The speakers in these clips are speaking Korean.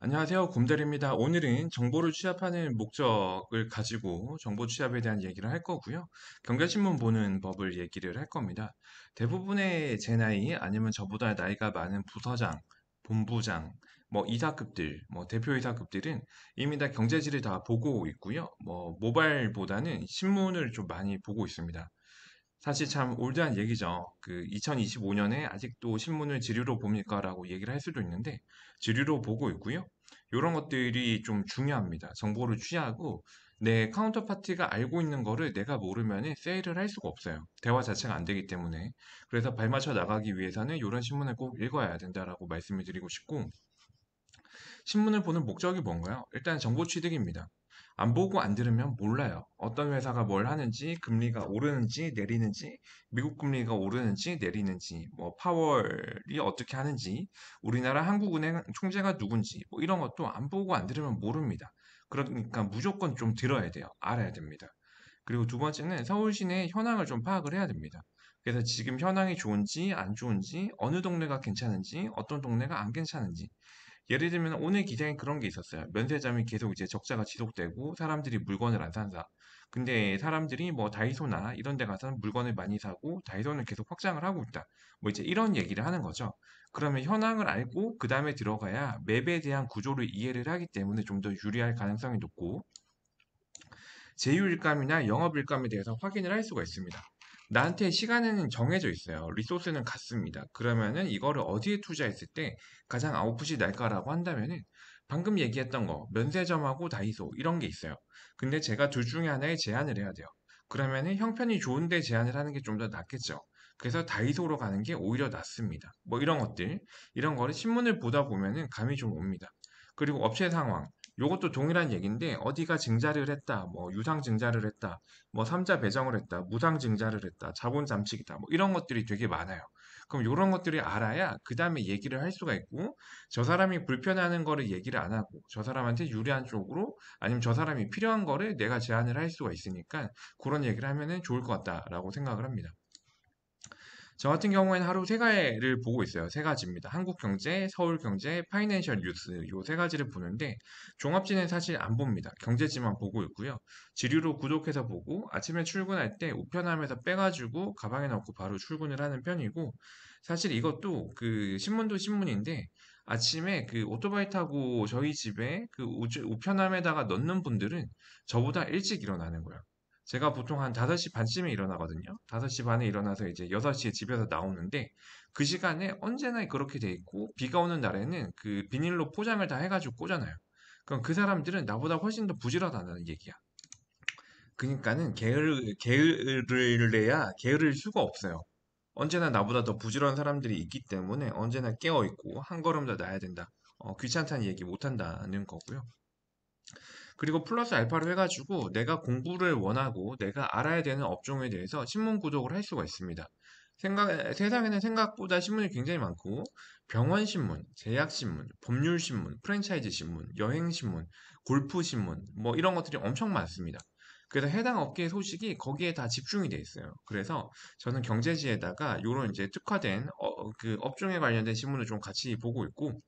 안녕하세요. 곰달입니다. 오늘은 정보를 취합하는 목적을 가지고 정보 취합에 대한 얘기를 할 거고요. 경제신문 보는 법을 얘기를 할 겁니다. 대부분의 제 나이 아니면 저보다 나이가 많은 부서장, 본부장, 뭐 이사급들, 뭐 대표이사급들은 이미 다 경제지를 다 보고 있고요. 뭐 모바일보다는 신문을 좀 많이 보고 있습니다. 사실 참 올드한 얘기죠. 그 2025년에 아직도 신문을 지류로 봅니까라고 얘기를 할 수도 있는데 지류로 보고 있고요. 이런 것들이 좀 중요합니다. 정보를 취하고 내 카운터파티가 알고 있는 거를 내가 모르면은 세일을 할 수가 없어요. 대화 자체가 안 되기 때문에. 그래서 발맞춰 나가기 위해서는 이런 신문을 꼭 읽어야 된다라고 말씀을 드리고 싶고 신문을 보는 목적이 뭔가요? 일단 정보 취득입니다. 안 보고 안 들으면 몰라요. 어떤 회사가 뭘 하는지, 금리가 오르는지 내리는지, 미국 금리가 오르는지 내리는지, 뭐 파월이 어떻게 하는지, 우리나라 한국은행 총재가 누군지, 뭐 이런 것도 안 보고 안 들으면 모릅니다. 그러니까 무조건 좀 들어야 돼요. 알아야 됩니다. 그리고 두 번째는 서울 시내 현황을 좀 파악을 해야 됩니다. 그래서 지금 현황이 좋은지 안 좋은지, 어느 동네가 괜찮은지, 어떤 동네가 안 괜찮은지, 예를 들면 오늘 기사에 그런 게 있었어요. 면세점이 계속 이제 적자가 지속되고 사람들이 물건을 안 산다. 근데 사람들이 뭐 다이소나 이런 데 가서 물건을 많이 사고 다이소는 계속 확장을 하고 있다. 뭐 이제 이런 얘기를 하는 거죠. 그러면 현황을 알고 그 다음에 들어가야 맵에 대한 구조를 이해를 하기 때문에 좀 더 유리할 가능성이 높고 제휴일감이나 영업일감에 대해서 확인을 할 수가 있습니다. 나한테 시간은 정해져 있어요. 리소스는 같습니다. 그러면은 이거를 어디에 투자했을 때 가장 아웃풋이 날까라고 한다면은 방금 얘기했던 거, 면세점하고 다이소 이런 게 있어요. 근데 제가 둘 중에 하나에 제한을 해야 돼요. 그러면은 형편이 좋은데 제한을 하는 게 좀 더 낫겠죠. 그래서 다이소로 가는 게 오히려 낫습니다. 뭐 이런 것들, 이런 거를 신문을 보다 보면은 감이 좀 옵니다. 그리고 업체 상황, 요것도 동일한 얘기인데 어디가 증자를 했다, 뭐 유상 증자를 했다, 뭐 삼자 배정을 했다, 무상 증자를 했다, 자본 잠식이다, 뭐 이런 것들이 되게 많아요. 그럼 이런 것들이 알아야 그 다음에 얘기를 할 수가 있고 저 사람이 불편해하는 거를 얘기를 안 하고 저 사람한테 유리한 쪽으로 아니면 저 사람이 필요한 거를 내가 제안을 할 수가 있으니까 그런 얘기를 하면은 좋을 것 같다라고 생각을 합니다. 저 같은 경우에는 하루 세 가지를 보고 있어요. 세 가지입니다. 한국경제, 서울경제, 파이낸셜 뉴스 요 세 가지를 보는데 종합지는 사실 안 봅니다. 경제지만 보고 있고요. 지류로 구독해서 보고 아침에 출근할 때 우편함에서 빼가지고 가방에 넣고 바로 출근을 하는 편이고 사실 이것도 그 신문도 신문인데 아침에 그 오토바이 타고 저희 집에 그 우편함에다가 넣는 분들은 저보다 일찍 일어나는 거예요. 제가 보통 한 5시 반쯤에 일어나거든요. 5시 반에 일어나서 이제 6시에 집에서 나오는데 그 시간에 언제나 그렇게 돼 있고 비가 오는 날에는 그 비닐로 포장을 다 해가지고 꽂아놔요. 그럼 그 사람들은 나보다 훨씬 더 부지런하다는 얘기야. 그러니까는 게으를 수가 없어요. 언제나 나보다 더 부지런한 사람들이 있기 때문에 언제나 깨어 있고 한 걸음 더 나야 된다. 귀찮다는 얘기 못 한다는 거고요. 그리고 플러스 알파로 해가지고 내가 공부를 원하고 내가 알아야 되는 업종에 대해서 신문 구독을 할 수가 있습니다. 세상에는 생각보다 신문이 굉장히 많고 병원 신문, 제약 신문, 법률 신문, 프랜차이즈 신문, 여행 신문, 골프 신문 뭐 이런 것들이 엄청 많습니다. 그래서 해당 업계의 소식이 거기에 다 집중이 돼 있어요. 그래서 저는 경제지에다가 요런 이제 특화된 그 업종에 관련된 신문을 좀 같이 보고 있고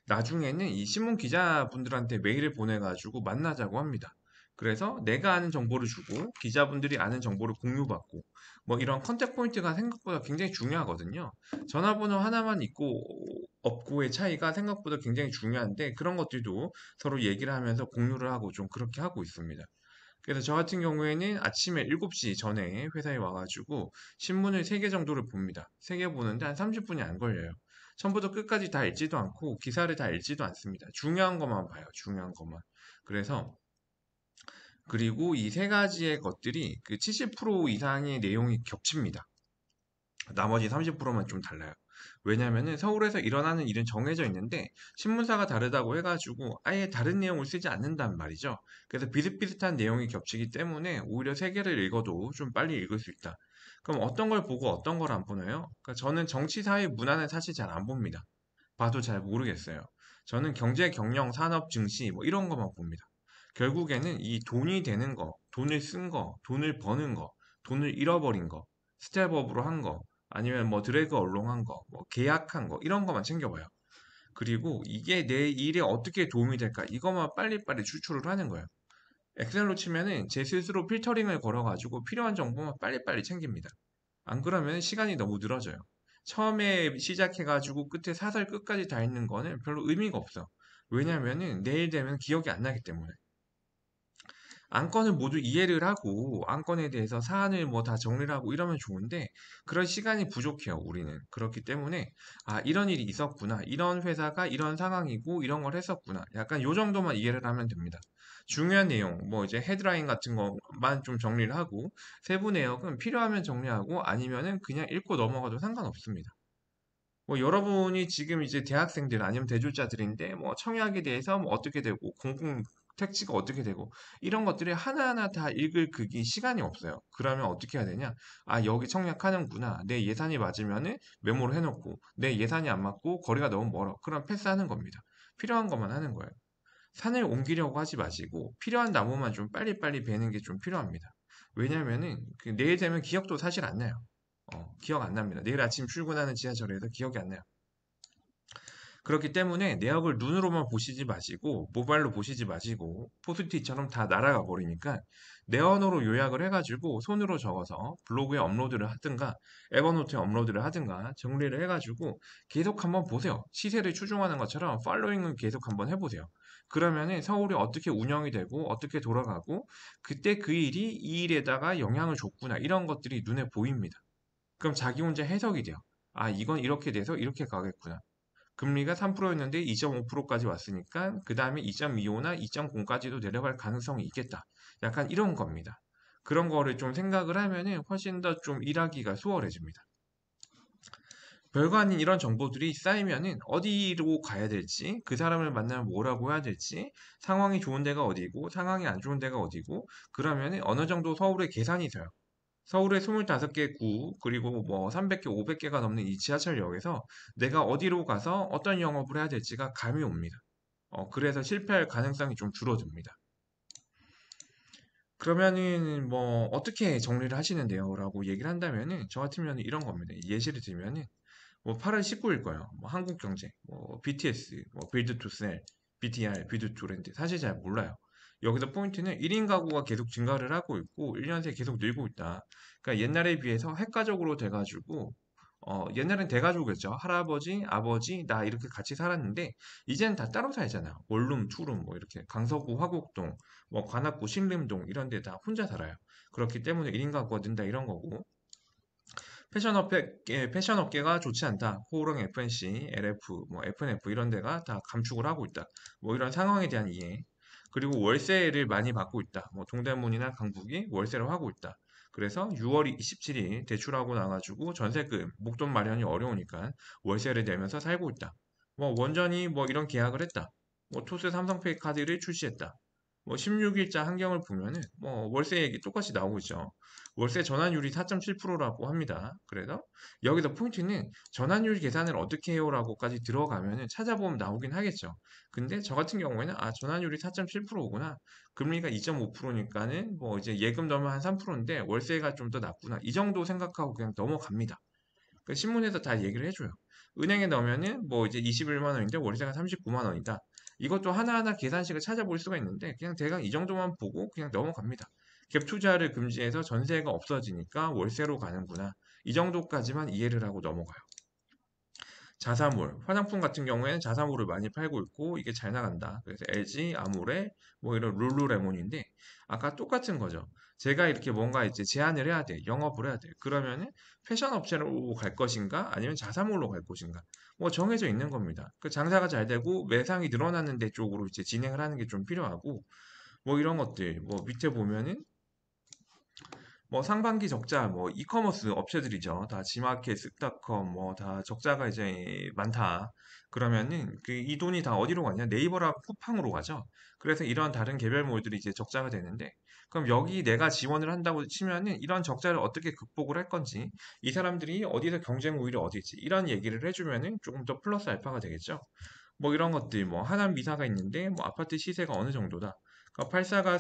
나중에는 이 신문 기자분들한테 메일을 보내가지고 만나자고 합니다. 그래서 내가 아는 정보를 주고 기자분들이 아는 정보를 공유받고 뭐 이런 컨택 포인트가 생각보다 굉장히 중요하거든요. 전화번호 하나만 있고 없고의 차이가 생각보다 굉장히 중요한데 그런 것들도 서로 얘기를 하면서 공유를 하고 좀 그렇게 하고 있습니다. 그래서 저 같은 경우에는 아침에 7시 전에 회사에 와가지고 신문을 3개 정도를 봅니다. 3개 보는데 한 30분이 안 걸려요. 처음부터 끝까지 다 읽지도 않고 기사를 다 읽지도 않습니다. 중요한 것만 봐요. 중요한 것만. 그래서 그리고 이 세 가지의 것들이 그 70% 이상의 내용이 겹칩니다. 나머지 30%만 좀 달라요. 왜냐면은 서울에서 일어나는 일은 정해져 있는데 신문사가 다르다고 해가지고 아예 다른 내용을 쓰지 않는단 말이죠. 그래서 비슷비슷한 내용이 겹치기 때문에 오히려 세 개를 읽어도 좀 빨리 읽을 수 있다. 그럼 어떤 걸 보고 어떤 걸 안 보나요? 그러니까 저는 정치, 사회, 문화는 사실 잘 안 봅니다. 봐도 잘 모르겠어요. 저는 경제, 경영, 산업, 증시 뭐 이런 것만 봅니다. 결국에는 이 돈이 되는 거, 돈을 쓴 거, 돈을 버는 거, 돈을 잃어버린 거, 스텝업으로 한 거, 아니면 뭐 드래그 얼롱한 거, 뭐 계약한 거 이런 것만 챙겨봐요. 그리고 이게 내 일에 어떻게 도움이 될까? 이것만 빨리빨리 추출을 하는 거예요. 엑셀로 치면은 제 스스로 필터링을 걸어가지고 필요한 정보만 빨리빨리 챙깁니다. 안 그러면 시간이 너무 늘어져요. 처음에 시작해가지고 끝에 사설 끝까지 다 읽는 거는 별로 의미가 없어. 왜냐면은 내일 되면 기억이 안 나기 때문에. 안건을 모두 이해를 하고 안건에 대해서 사안을 뭐 다 정리를 하고 이러면 좋은데 그런 시간이 부족해요, 우리는. 그렇기 때문에 아, 이런 일이 있었구나. 이런 회사가 이런 상황이고 이런 걸 했었구나. 약간 요 정도만 이해를 하면 됩니다. 중요한 내용, 뭐 이제 헤드라인 같은 것만 좀 정리를 하고 세부 내역은 필요하면 정리하고 아니면은 그냥 읽고 넘어가도 상관없습니다. 뭐 여러분이 지금 이제 대학생들 아니면 대졸자들인데 뭐 청약에 대해서 뭐 어떻게 되고 공공 택지가 어떻게 되고 이런 것들이 하나하나 다 읽을 그게 시간이 없어요. 그러면 어떻게 해야 되냐? 아, 여기 청약하는구나. 내 예산이 맞으면은 메모를 해놓고 내 예산이 안 맞고 거리가 너무 멀어. 그럼 패스하는 겁니다. 필요한 것만 하는 거예요. 산을 옮기려고 하지 마시고 필요한 나무만 좀 빨리빨리 베는 게 좀 필요합니다. 왜냐면은 그 내일 되면 기억도 사실 안 나요. 기억 안 납니다. 내일 아침 출근하는 지하철에서 기억이 안 나요. 그렇기 때문에 내역을 눈으로만 보시지 마시고 모바일로 보시지 마시고 포스트잇처럼 다 날아가 버리니까 내 언어로 요약을 해가지고 손으로 적어서 블로그에 업로드를 하든가 에버노트에 업로드를 하든가 정리를 해가지고 계속 한번 보세요. 시세를 추종하는 것처럼 팔로잉을 계속 한번 해보세요. 그러면은 서울이 어떻게 운영이 되고 어떻게 돌아가고 그때 그 일이 이 일에다가 영향을 줬구나 이런 것들이 눈에 보입니다. 그럼 자기 혼자 해석이 돼요. 아, 이건 이렇게 돼서 이렇게 가겠구나. 금리가 3%였는데 2.5%까지 왔으니까 그 다음에 2.25나 2.0까지도 내려갈 가능성이 있겠다. 약간 이런 겁니다. 그런 거를 좀 생각을 하면은 훨씬 더 좀 일하기가 수월해집니다. 별거 아닌 이런 정보들이 쌓이면은 어디로 가야 될지, 그 사람을 만나면 뭐라고 해야 될지, 상황이 좋은 데가 어디고, 상황이 안 좋은 데가 어디고, 그러면은 어느 정도 서울의 계산이 서요. 서울에 25개 구, 그리고 뭐 300개, 500개가 넘는 이 지하철역에서 내가 어디로 가서 어떤 영업을 해야 될지가 감이 옵니다. 그래서 실패할 가능성이 좀 줄어듭니다. 그러면은 뭐 어떻게 정리를 하시는데요? 라고 얘기를 한다면은 저 같으면 이런 겁니다. 예시를 들면은 뭐 8월 19일 거예요. 뭐 한국경제, 뭐 BTS, 뭐 빌드 투 셀, BTR, 빌드 투 렌트 사실 잘 몰라요. 여기서 포인트는 1인 가구가 계속 증가를 하고 있고 1년 새 계속 늘고 있다. 그러니까 옛날에 비해서 핵가족으로 돼가지고 옛날엔 대가족이었죠. 할아버지, 아버지, 나 이렇게 같이 살았는데 이제는 다 따로 살잖아요. 원룸, 투룸 뭐 이렇게 강서구 화곡동, 뭐 관악구 신림동 이런 데 다 혼자 살아요. 그렇기 때문에 1인 가구가 는다 이런 거고 패션 업계가 좋지 않다. 호응 FNC, LF, 뭐 FNF 이런 데가 다 감축을 하고 있다. 뭐 이런 상황에 대한 이해. 그리고 월세를 많이 받고 있다. 뭐 동대문이나 강북이 월세를 하고 있다. 그래서 6월 27일 대출하고 나가지고 전세금, 목돈 마련이 어려우니까 월세를 내면서 살고 있다. 뭐 원전이 뭐 이런 계약을 했다. 뭐 토스 삼성페이 카드를 출시했다. 뭐 16일자 한경을 보면은 뭐 월세 얘기 똑같이 나오고 있죠. 월세 전환율이 4.7%라고 합니다. 그래서 여기서 포인트는 전환율 계산을 어떻게 해요라고까지 들어가면은 찾아보면 나오긴 하겠죠. 근데 저 같은 경우에는 아, 전환율이 4.7%구나. 금리가 2.5%니까는 뭐 이제 예금 넣으면 한 3%인데 월세가 좀 더 낮구나. 이 정도 생각하고 그냥 넘어갑니다. 그 신문에서 다 얘기를 해줘요. 은행에 넣으면은 뭐 이제 21만 원인데 월세가 39만 원이다. 이것도 하나하나 계산식을 찾아볼 수가 있는데 그냥 대강 이 정도만 보고 그냥 넘어갑니다. 갭 투자를 금지해서 전세가 없어지니까 월세로 가는구나. 이 정도까지만 이해를 하고 넘어가요. 자사몰, 화장품 같은 경우에는 자사몰을 많이 팔고 있고 이게 잘 나간다. 그래서 LG, 아모레, 뭐 이런 룰루레몬인데 아까 똑같은 거죠. 제가 이렇게 뭔가 이제 제안을 해야 돼. 영업을 해야 돼. 그러면은 패션 업체로 갈 것인가 아니면 자사몰로 갈 것인가 뭐 정해져 있는 겁니다. 그 장사가 잘 되고 매상이 늘어나는 데 쪽으로 이제 진행을 하는 게 좀 필요하고 뭐 이런 것들 뭐 밑에 보면은 뭐 상반기 적자, 뭐 이커머스 업체들이죠. 다 지마켓, 쓱닷컴, 뭐 다 적자가 이제 많다. 그러면은 그 이 돈이 다 어디로 가냐? 네이버랑 쿠팡으로 가죠. 그래서 이런 다른 개별몰들이 이제 적자가 되는데, 그럼 여기 내가 지원을 한다고 치면은 이런 적자를 어떻게 극복을 할 건지, 이 사람들이 어디서 경쟁 우위를 어디 있지? 이런 얘기를 해주면은 조금 더 플러스 알파가 되겠죠. 뭐 이런 것들, 뭐 하남 미사가 있는데, 뭐 아파트 시세가 어느 정도다. 그러니까 84가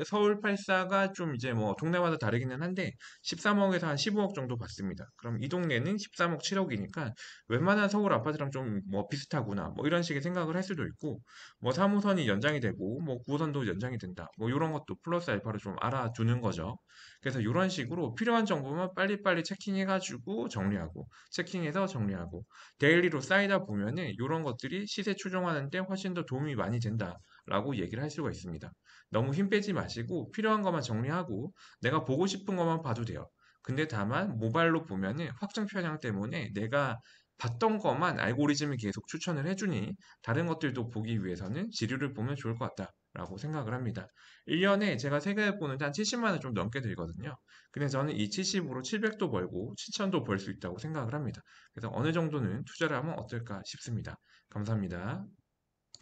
서울 84가 좀 이제 뭐 동네마다 다르기는 한데 13억에서 한 15억 정도 받습니다. 그럼 이 동네는 13억 7억이니까 웬만한 서울 아파트랑 좀 뭐 비슷하구나 뭐 이런 식의 생각을 할 수도 있고 뭐 3호선이 연장이 되고 뭐 9호선도 연장이 된다 뭐 이런 것도 플러스 알파로 좀 알아두는 거죠. 그래서 이런 식으로 필요한 정보만 빨리빨리 체킹해가지고 정리하고 체킹해서 정리하고 데일리로 쌓이다 보면은 이런 것들이 시세 추종하는데 훨씬 더 도움이 많이 된다라고 얘기를 할 수가 있습니다. 너무 힘 빼지 마시고 필요한 것만 정리하고 내가 보고 싶은 것만 봐도 돼요. 근데 다만 모바일로 보면은 확정 편향 때문에 내가 봤던 것만 알고리즘이 계속 추천을 해주니 다른 것들도 보기 위해서는 지류를 보면 좋을 것 같다라고 생각을 합니다. 1년에 제가 세금을 보는데 한 70만 원 좀 넘게 들거든요. 근데 저는 이 70으로 700도 벌고 7천도 벌 수 있다고 생각을 합니다. 그래서 어느 정도는 투자를 하면 어떨까 싶습니다. 감사합니다.